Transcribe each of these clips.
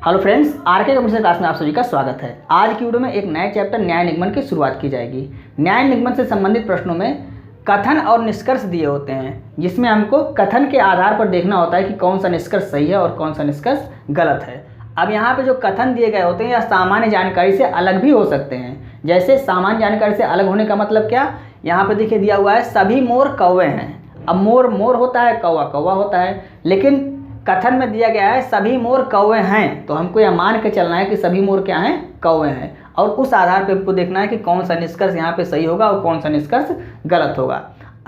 Hello friends, RK computer class में आप सभी का स्वागत है। आज की वीडियो में एक नए चैप्टर न्याय निगमन की शुरुआत की जाएगी। न्याय निगमन से संबंधित प्रश्नों में कथन और निष्कर्ष दिए होते हैं, जिसमें हमको कथन के आधार पर देखना होता है कि कौन सा निष्कर्ष सही है और कौन सा निष्कर्ष गलत है। अब यहाँ पे जो कथन दिए गए होते हैं यह सामान्य जानकारी से अलग भी हो सकते हैं। जैसे सामान्य जानकारी से अलग होने का मतलब क्या, यहाँ पे देखिए दिया हुआ है सभी मोर कौवे हैं। अब मोर मोर होता है, कौवा कौवा होता है, लेकिन कथन में दिया गया है सभी मोर कौवे हैं, तो हमको यह मान के चलना है कि सभी मोर क्या हैं, कौवे हैं। और उस आधार पर हमको देखना है कि कौन सा निष्कर्ष यहाँ पे सही होगा और कौन सा निष्कर्ष गलत होगा।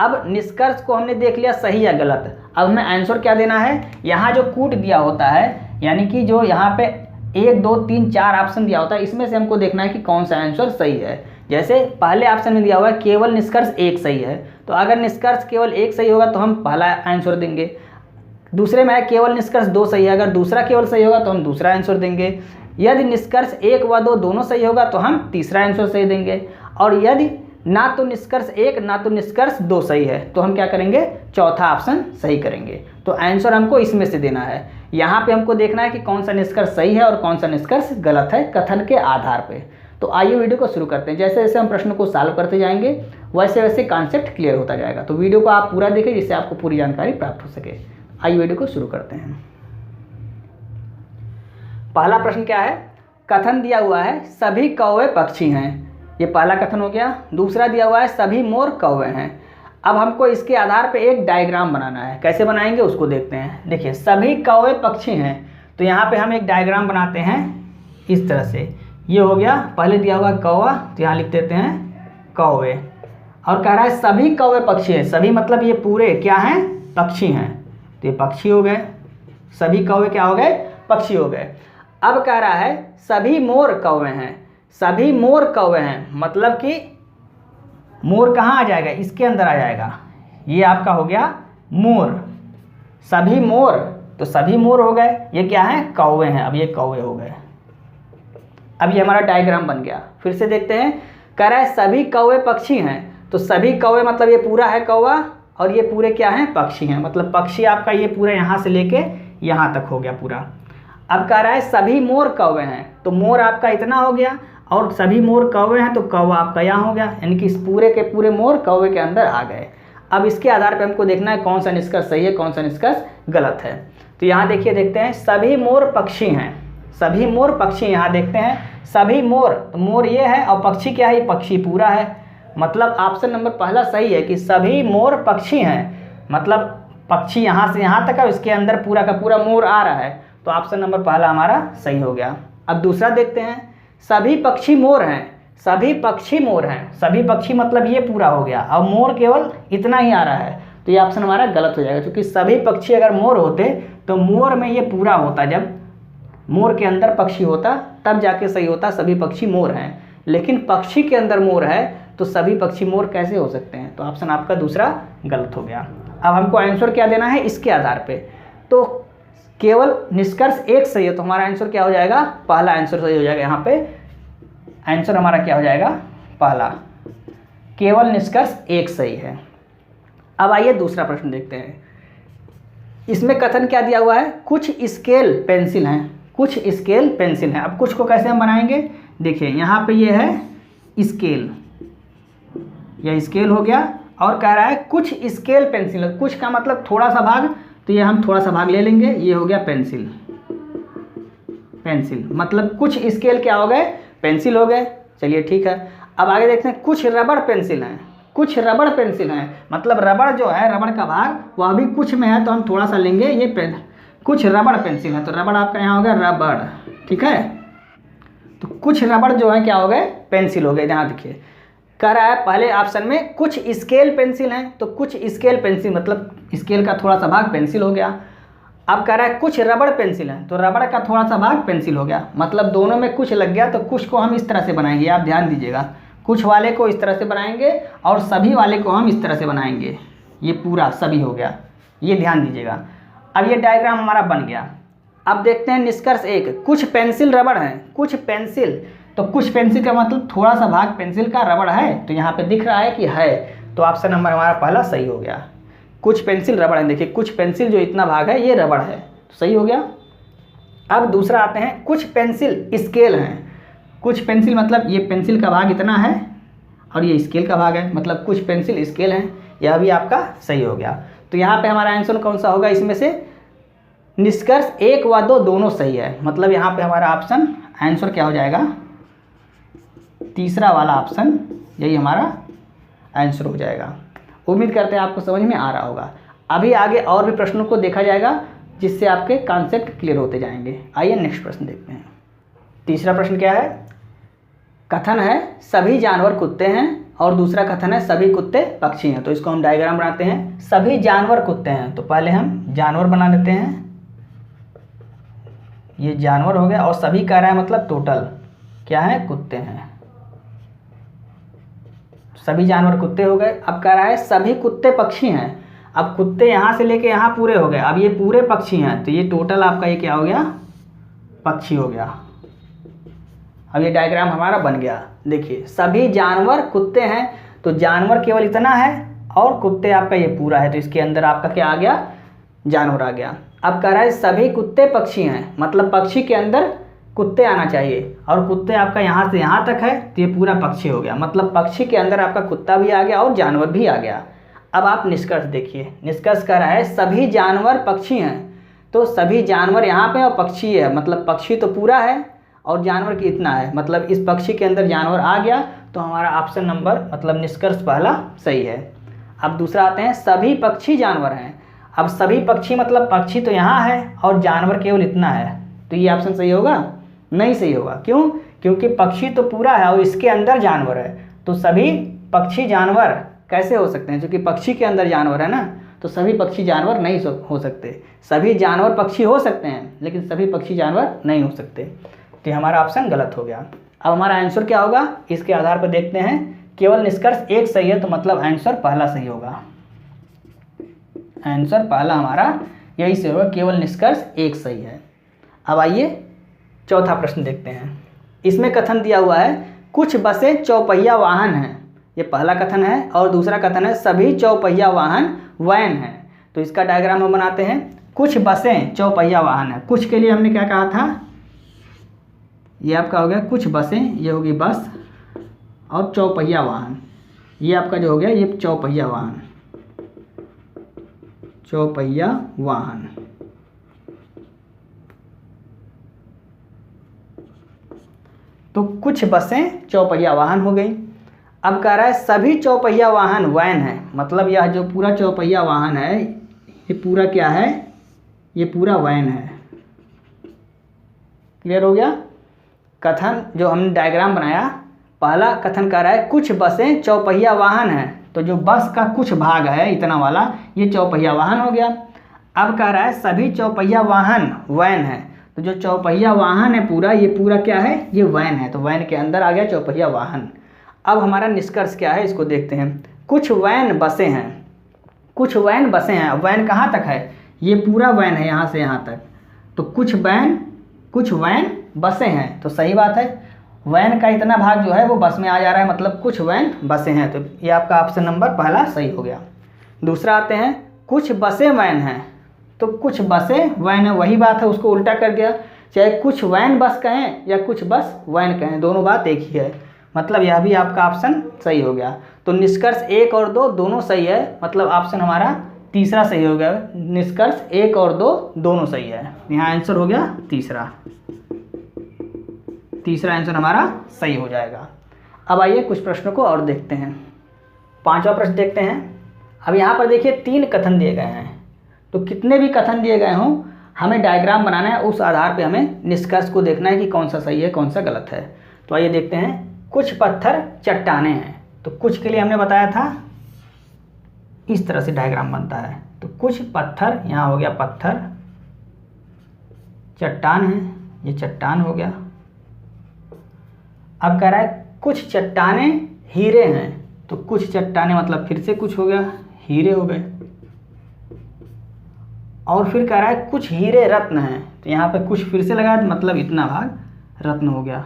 अब निष्कर्ष को हमने देख लिया सही या गलत, अब हमें आंसर क्या देना है। यहाँ जो कूट दिया होता है, यानी कि जो यहाँ पे 1 2 3 4 ऑप्शन दिया होता है, इसमें से हमको देखना है कि कौन सा आंसर सही है। जैसे पहले ऑप्शन में दिया हुआ है केवल निष्कर्ष 1 सही है, तो अगर निष्कर्ष केवल 1 सही होगा तो हम पहला आंसर देंगे। दूसरे में है केवल निष्कर्ष 2 सही है, अगर दूसरा केवल सही होगा तो हम दूसरा आंसर देंगे। यदि निष्कर्ष 1 व 2 दोनों सही होगा तो हम तीसरा आंसर सही देंगे। और यदि ना तो निष्कर्ष 1 ना तो निष्कर्ष 2 सही है तो हम क्या करेंगे, चौथा ऑप्शन सही करेंगे। तो आंसर हमको इसमें से देना है। यहाँ पे हमको देखना है कि कौन सा निष्कर्ष सही है और कौन सा निष्कर्ष गलत है कथन के आधार पे। तो आइए वीडियो को शुरू करते हैं। जैसे जैसे हम प्रश्न को सॉल्व करते जाएंगे वैसे वैसे कॉन्सेप्ट क्लियर होता जाएगा। तो वीडियो को आप पूरा देखें जिससे आपको पूरी जानकारी प्राप्त हो सके। आइए वीडियो को शुरू करते हैं। पहला प्रश्न क्या है, कथन दिया हुआ है सभी कौवे पक्षी हैं, ये पहला कथन हो गया। दूसरा दिया हुआ है सभी मोर कौवे हैं। अब हमको इसके आधार पे एक डायग्राम बनाना है, कैसे बनाएंगे उसको देखते हैं। देखिए सभी कौवे पक्षी हैं, तो यहाँ पे हम एक डायग्राम बनाते हैं इस तरह से। ये हो गया, पहले दिया हुआ कौवा, तो यहाँ लिख देते हैं कौवे। और कह रहा है सभी कौवे पक्षी हैं, सभी मतलब ये पूरे क्या हैं, पक्षी हैं, तो ये पक्षी हो गए। सभी कौवे क्या हो गए, पक्षी हो गए। अब कह रहा है सभी मोर कौवे हैं, सभी मोर कौवे हैं मतलब कि मोर कहाँ आ जाएगा, इसके अंदर आ जाएगा। ये आपका हो गया मोर, सभी मोर, तो सभी मोर हो गए। ये क्या है, कौवे हैं। अब ये कौवे हो गए। अब ये हमारा डायग्राम बन गया। फिर से देखते हैं, कह रहा है सभी कौवे पक्षी हैं, तो सभी कौवे मतलब ये पूरा है कौवा और ये पूरे क्या हैं, पक्षी हैं। मतलब पक्षी आपका ये पूरा यहाँ से लेके यहाँ तक हो गया पूरा। अब कह रहा है सभी मोर कौवे हैं, तो मोर आपका इतना हो गया और सभी मोर कौवे हैं तो कौवा आपका यहाँ हो गया, यानी कि इस पूरे के पूरे मोर कौवे के अंदर आ गए। अब इसके आधार पर हमको देखना है कौन सा निष्कर्ष सही है कौन सा निष्कर्ष गलत है। तो यहाँ देखिए, देखते हैं सभी मोर पक्षी हैं, सभी मोर पक्षी। यहाँ देखते हैं सभी मोर, तो मोर ये है और पक्षी क्या है, पक्षी पूरा है। मतलब ऑप्शन नंबर पहला सही है कि सभी मोर पक्षी हैं, मतलब पक्षी यहाँ से यहाँ तक है, उसके अंदर पूरा का पूरा मोर आ रहा है, तो ऑप्शन नंबर पहला हमारा सही हो गया। अब दूसरा देखते हैं, सभी पक्षी मोर हैं, सभी पक्षी मोर हैं, सभी पक्षी मतलब ये पूरा हो गया और मोर केवल इतना ही आ रहा है, तो ये ऑप्शन हमारा गलत हो जाएगा। क्योंकि सभी पक्षी अगर मोर होते तो मोर में ये पूरा होता, जब मोर के अंदर पक्षी होता तब जाके सही होता सभी पक्षी मोर हैं। लेकिन पक्षी के अंदर मोर है तो सभी पक्षी मोर कैसे हो सकते हैं, तो ऑप्शन आपका दूसरा गलत हो गया। अब हमको आंसर क्या देना है इसके आधार पे, तो केवल निष्कर्ष 1 सही है, तो हमारा आंसर क्या हो जाएगा, पहला आंसर सही हो जाएगा। यहाँ पे आंसर हमारा क्या हो जाएगा, पहला, केवल निष्कर्ष 1 सही है। अब आइए दूसरा प्रश्न देखते हैं। इसमें कथन क्या दिया हुआ है, कुछ स्केल पेंसिल हैं, कुछ स्केल पेंसिल हैं। अब कुछ को कैसे हम बनाएंगे, देखिए यहाँ पे ये है स्केल, यह स्केल हो गया। और कह रहा है कुछ स्केल पेंसिल, कुछ का मतलब थोड़ा सा भाग, तो ये हम थोड़ा सा भाग ले लेंगे, ये हो गया पेंसिल। पेंसिल मतलब कुछ स्केल क्या हो गए, पेंसिल हो गए। चलिए ठीक है। अब आगे देखते हैं, कुछ रबड़ पेंसिल हैं, कुछ रबड़ पेंसिल हैं मतलब रबड़ जो है, रबड़ का भाग वह भी कुछ में है, तो हम थोड़ा सा लेंगे। ये कुछ रबड़ पेंसिल है, तो रबड़ आपका यहाँ हो गया रबड़, ठीक है। तो कुछ रबड़ जो है क्या हो गए, पेंसिल हो गए। यहाँ देखिए कह रहा है पहले ऑप्शन में कुछ स्केल पेंसिल हैं, तो कुछ स्केल पेंसिल मतलब स्केल का थोड़ा सा भाग पेंसिल हो गया। अब कह रहा है कुछ रबड़ पेंसिल हैं, तो रबड़ का थोड़ा सा भाग पेंसिल हो गया। मतलब दोनों में कुछ लग गया, तो कुछ को हम इस तरह से बनाएंगे, आप ध्यान दीजिएगा। कुछ वाले को इस तरह से बनाएंगे और सभी वाले को हम इस तरह से बनाएंगे, ये पूरा सभी हो गया, ये ध्यान दीजिएगा। अब ये डायग्राम हमारा बन गया। अब देखते हैं निष्कर्ष 1, कुछ पेंसिल रबड़ हैं, कुछ पेंसिल, तो कुछ पेंसिल का मतलब थोड़ा सा भाग पेंसिल का रबड़ है, तो यहाँ पे दिख रहा है कि है, तो ऑप्शन नंबर हमारा पहला सही हो गया। कुछ पेंसिल रबड़ है, देखिए कुछ पेंसिल जो इतना भाग है ये रबड़ है, तो सही हो गया। अब दूसरा आते हैं, कुछ पेंसिल स्केल हैं। कुछ पेंसिल मतलब ये पेंसिल का भाग इतना है और ये स्केल का भाग है, मतलब कुछ पेंसिल स्केल हैं। यह भी आपका सही हो गया। तो यहाँ पे हमारा आंसर कौन सा होगा इसमें से? निष्कर्ष 1 व 2 दोनों सही है। मतलब यहाँ पे हमारा ऑप्शन आंसर क्या हो जाएगा? तीसरा वाला ऑप्शन, यही हमारा आंसर हो जाएगा। उम्मीद करते हैं आपको समझ में आ रहा होगा। अभी आगे और भी प्रश्नों को देखा जाएगा जिससे आपके कॉन्सेप्ट क्लियर होते जाएंगे। आइए नेक्स्ट प्रश्न देखते हैं। तीसरा प्रश्न क्या है? कथन है सभी जानवर कुत्ते हैं और दूसरा कथन है सभी कुत्ते पक्षी हैं। तो इसको हम डायग्राम बनाते हैं। सभी जानवर कुत्ते हैं, तो पहले हम जानवर बना लेते हैं। ये जानवर हो गया और सभी कह रहा है मतलब टोटल क्या है? कुत्ते हैं। सभी जानवर कुत्ते हो गए। अब कह रहा है सभी कुत्ते पक्षी हैं। अब कुत्ते यहाँ से लेके यहाँ पूरे हो गए, अब ये पूरे पक्षी हैं, तो ये टोटल आपका ये क्या हो गया? पक्षी हो गया। अब ये डायग्राम हमारा बन गया। देखिए सभी जानवर कुत्ते हैं, तो जानवर केवल इतना है और कुत्ते आपका ये पूरा है, तो इसके अंदर आपका क्या आ गया? जानवर आ गया। अब कह रहा है सभी कुत्ते पक्षी हैं, मतलब पक्षी के अंदर कुत्ते आना चाहिए और कुत्ते आपका यहाँ से यहाँ तक है, तो ये पूरा पक्षी हो गया। मतलब पक्षी के अंदर आपका कुत्ता भी आ गया और जानवर भी आ गया। अब आप निष्कर्ष देखिए। निष्कर्ष कह रहा है सभी जानवर पक्षी हैं, तो सभी जानवर यहाँ पे और पक्षी है, मतलब पक्षी तो पूरा है और जानवर की इतना है, मतलब इस पक्षी के अंदर जानवर आ गया। तो हमारा ऑप्शन नंबर मतलब निष्कर्ष पहला सही है। अब दूसरा आते हैं, सभी पक्षी जानवर हैं। अब सभी पक्षी मतलब पक्षी तो यहाँ है और जानवर केवल इतना है, तो ये ऑप्शन सही होगा? नहीं सही होगा। क्यों? क्योंकि पक्षी तो पूरा है और इसके अंदर जानवर है, तो सभी पक्षी जानवर कैसे हो सकते हैं? क्योंकि पक्षी के अंदर जानवर है ना, तो सभी पक्षी जानवर नहीं हो सकते। सभी जानवर पक्षी हो सकते हैं लेकिन सभी पक्षी जानवर नहीं हो सकते, तो हमारा ऑप्शन गलत हो गया। अब हमारा आंसर क्या होगा इसके आधार पर देखते हैं। केवल निष्कर्ष 1 सही है, तो मतलब आंसर पहला सही होगा। आंसर पहला हमारा यही से होगा, केवल निष्कर्ष 1 सही है। अब आइए चौथा प्रश्न देखते हैं। इसमें कथन दिया हुआ है कुछ बसें चौपहिया वाहन हैं। ये पहला कथन है और दूसरा कथन है सभी चौपहिया वाहन वैन हैं। तो इसका डायग्राम हम बनाते हैं। कुछ बसें चौपहिया वाहन है। कुछ के लिए हमने क्या कहा था? ये आपका हो गया कुछ बसें, ये होगी बस, और चौपहिया वाहन ये आपका जो हो गया ये चौपहिया वाहन। चौपहिया वाहन। तो कुछ बसें चौपहिया वाहन हो गई। अब कह रहा है सभी चौपहिया वाहन वैन है, मतलब यह जो पूरा चौपहिया वाहन है ये पूरा क्या है? ये पूरा वैन है। क्लियर हो गया? कथन जो हमने डायग्राम बनाया, पहला कथन कह रहा है कुछ बसें चौपहिया वाहन हैं, तो जो बस का कुछ भाग है इतना वाला ये चौपहिया वाहन हो गया। अब कह रहा है सभी चौपहिया वाहन वैन है, तो जो चौपहिया वाहन है पूरा, ये पूरा क्या है? ये वैन है, तो वैन के अंदर आ गया चौपहिया वाहन। अब हमारा निष्कर्ष क्या है इसको देखते हैं। कुछ वैन बसें हैं। कुछ वैन बसें हैं। वैन कहाँ तक है? ये पूरा वैन है यहाँ से यहाँ तक, तो कुछ वैन बसें हैं, तो सही बात है। वैन का इतना भाग जो है वो बस में आ जा रहा है, मतलब कुछ वैन बसें हैं, तो ये आपका ऑप्शन नंबर पहला सही हो गया। दूसरा आते हैं कुछ बसें वैन हैं। तो कुछ बसें वैन है, वही बात है, उसको उल्टा कर दिया। चाहे कुछ वैन बस कहें या कुछ बस वैन कहें, दोनों बात एक ही है, मतलब यह भी आपका ऑप्शन सही हो गया। तो निष्कर्ष 1 और 2 दोनों सही है, मतलब ऑप्शन हमारा तीसरा सही हो गया। निष्कर्ष 1 और 2 दोनों सही है, यहाँ आंसर हो गया तीसरा। तीसरा आंसर हमारा सही हो जाएगा। अब आइए कुछ प्रश्नों को और देखते हैं। पांचवा प्रश्न देखते हैं। अब यहाँ पर देखिए 3 कथन दिए गए हैं, तो कितने भी कथन दिए गए हों हमें डायग्राम बनाना है, उस आधार पे हमें निष्कर्ष को देखना है कि कौन सा सही है कौन सा गलत है। तो आइए देखते हैं। कुछ पत्थर चट्टाने हैं, तो कुछ के लिए हमने बताया था इस तरह से डायग्राम बनता है। तो कुछ पत्थर, यहाँ हो गया पत्थर, चट्टान है, ये चट्टान हो गया। अब कह रहा है कुछ चट्टाने हीरे हैं, तो कुछ चट्टाने मतलब फिर से कुछ हो गया, हीरे हो गए। और फिर कह रहा है कुछ हीरे रत्न हैं, तो यहाँ पे कुछ फिर से लगा, मतलब इतना भाग रत्न हो गया।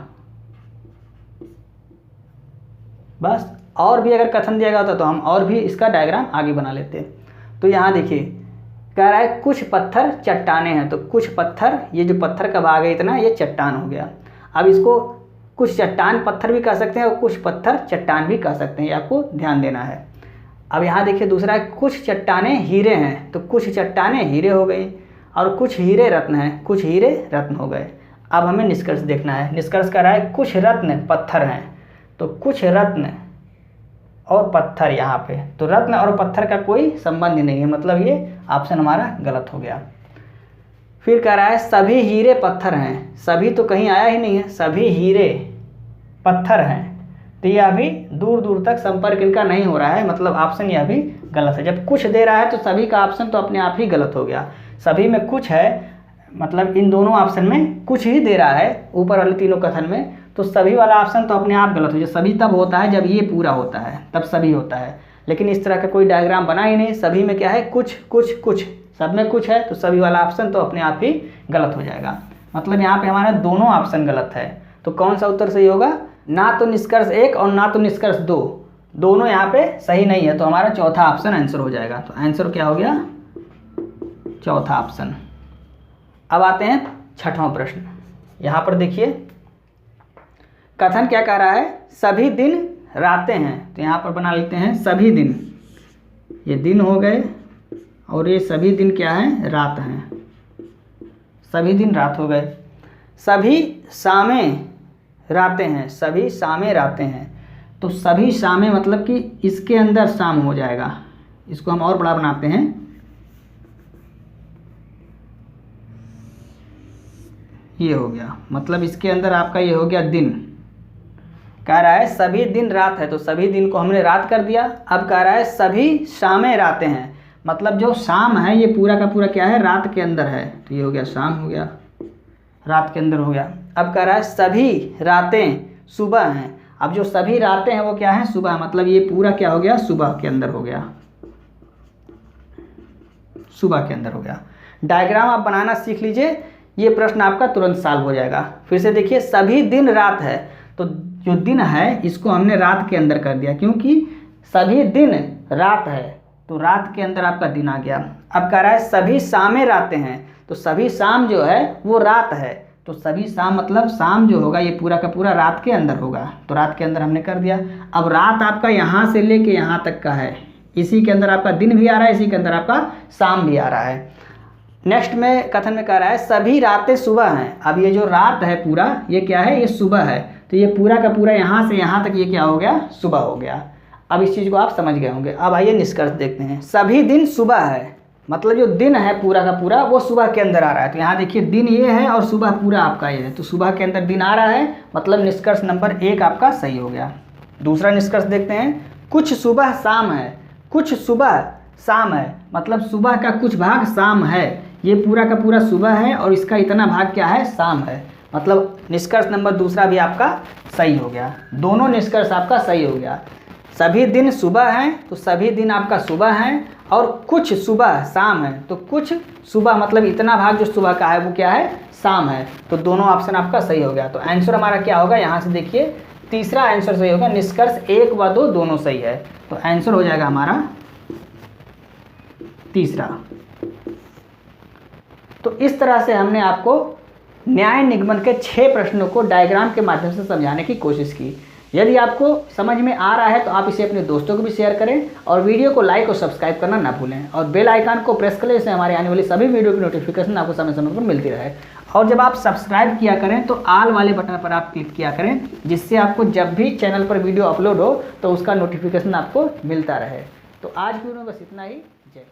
बस और भी अगर कथन दिया गया होता तो हम और भी इसका डायग्राम आगे बना लेते। तो यहाँ देखिए कह रहा है कुछ पत्थर चट्टाने हैं, तो कुछ पत्थर, ये जो पत्थर का भाग है इतना, ये चट्टान हो गया। अब इसको कुछ चट्टान पत्थर भी कह सकते हैं और कुछ पत्थर चट्टान भी कह सकते हैं, ये आपको ध्यान देना है। अब यहाँ देखिए दूसरा है कुछ चट्टाने हीरे हैं, तो कुछ चट्टाने हीरे हो गई, और कुछ हीरे रत्न हैं, कुछ हीरे रत्न हो गए। अब हमें निष्कर्ष देखना है। निष्कर्ष कह रहा है कुछ रत्न पत्थर हैं, तो कुछ रत्न और पत्थर यहाँ पे, तो रत्न और पत्थर का कोई संबंध ही नहीं है, मतलब ये ऑप्शन हमारा गलत हो गया। फिर कह रहा है सभी हीरे पत्थर हैं, सभी तो कहीं आया ही नहीं है, सभी हीरे पत्थर हैं, तो ये अभी दूर दूर तक संपर्क इनका नहीं हो रहा है, मतलब ऑप्शन ये अभी गलत है। जब कुछ दे रहा है तो सभी का ऑप्शन तो अपने आप ही गलत हो गया। सभी में कुछ है, मतलब इन दोनों ऑप्शन में कुछ ही दे रहा है ऊपर वाले तीनों कथन में, तो सभी वाला ऑप्शन तो अपने आप गलत हो जाए। सभी तब होता है जब ये पूरा होता है, तब सभी होता है, लेकिन इस तरह का कोई डायग्राम बना ही नहीं। सभी में क्या है, कुछ कुछ कुछ, सब में कुछ है, तो सभी वाला ऑप्शन तो अपने आप ही गलत हो जाएगा। मतलब यहाँ पे हमारा दोनों ऑप्शन गलत है, तो कौन सा उत्तर सही होगा? ना तो निष्कर्ष 1 और ना तो निष्कर्ष 2, दोनों यहाँ पे सही नहीं है, तो हमारा चौथा ऑप्शन आंसर हो जाएगा। तो आंसर क्या हो गया? चौथा ऑप्शन। अब आते हैं छठवां प्रश्न। यहाँ पर देखिए कथन क्या कह रहा है, सभी दिन रातें हैं, तो यहाँ पर बना लेते हैं सभी दिन, ये दिन हो गए और ये सभी दिन क्या है, रात हैं, सभी दिन रात हो गए। सभी शामें रातें हैं, सभी शामें रातें हैं, तो सभी शामें मतलब कि इसके अंदर शाम हो जाएगा। इसको हम और बड़ा बनाते हैं, ये हो गया, मतलब इसके अंदर आपका ये हो गया दिन। कह रहा है सभी दिन रात है, तो सभी दिन को हमने रात कर दिया। अब कह रहा है सभी शामें रातें हैं, मतलब जो शाम है ये पूरा का पूरा क्या है, रात के अंदर है, तो ये हो गया शाम हो गया, रात के अंदर हो गया। अब कह रहा है सभी रातें सुबह हैं, अब जो सभी रातें हैं वो क्या है, सुबह, मतलब ये पूरा क्या हो गया, सुबह के अंदर हो गया, सुबह के अंदर हो गया। डायग्राम आप बनाना सीख लीजिए, ये प्रश्न आपका तुरंत सॉल्व हो जाएगा। फिर से देखिए सभी दिन रात है, तो जो दिन है इसको हमने रात के अंदर कर दिया, क्योंकि सभी दिन रात है, तो रात के अंदर आपका दिन आ गया। अब कह रहा है सभी शामें रातें हैं, तो सभी शाम जो है वो रात है, तो सभी शाम मतलब शाम जो होगा ये पूरा का पूरा रात के अंदर होगा, तो रात के अंदर हमने कर दिया। अब रात आपका यहाँ से लेके यहाँ तक का है, इसी के अंदर आपका दिन भी आ रहा है, इसी के अंदर आपका शाम भी आ रहा है। नेक्स्ट में कथन में कह रहा है सभी रातें सुबह हैं, अब ये जो रात है पूरा ये क्या है, ये सुबह है, तो ये पूरा का पूरा यहाँ से यहाँ तक ये क्या हो गया, सुबह हो गया। अब इस चीज़ को आप समझ गए होंगे। अब आइए निष्कर्ष देखते हैं। सभी दिन सुबह है, मतलब जो दिन है पूरा का पूरा वो सुबह के अंदर आ रहा है, तो यहाँ देखिए दिन ये है और सुबह पूरा आपका ये है, तो सुबह के अंदर दिन आ रहा है, मतलब निष्कर्ष नंबर 1 आपका सही हो गया। दूसरा निष्कर्ष देखते हैं, कुछ सुबह शाम है, कुछ सुबह शाम है, मतलब सुबह का कुछ भाग शाम है, ये पूरा का पूरा सुबह है और इसका इतना भाग क्या है, शाम है, मतलब निष्कर्ष नंबर दूसरा भी आपका सही हो गया। दोनों निष्कर्ष आपका सही हो गया। सभी दिन सुबह हैं, तो सभी दिन आपका सुबह हैं, और कुछ सुबह शाम है, तो कुछ सुबह मतलब इतना भाग जो सुबह का है वो क्या है, शाम है, तो दोनों ऑप्शन आपका सही हो गया। तो आंसर हमारा क्या होगा, यहाँ से देखिए तीसरा आंसर सही होगा, निष्कर्ष 1 व 2 दोनों सही है, तो आंसर हो जाएगा हमारा तीसरा। तो इस तरह से हमने आपको न्याय निगमन के 6 प्रश्नों को डायग्राम के माध्यम से समझाने की कोशिश की। यदि आपको समझ में आ रहा है तो आप इसे अपने दोस्तों को भी शेयर करें और वीडियो को लाइक और सब्सक्राइब करना ना भूलें, और बेल आइकन को प्रेस करें, इससे हमारे आने वाली सभी वीडियो की नोटिफिकेशन आपको समय समय पर मिलती रहे। और जब आप सब्सक्राइब किया करें तो ऑल वाले बटन पर आप क्लिक किया करें, जिससे आपको जब भी चैनल पर वीडियो अपलोड हो तो उसका नोटिफिकेशन आपको मिलता रहे। तो आज की वीडियो में बस इतना ही। जय।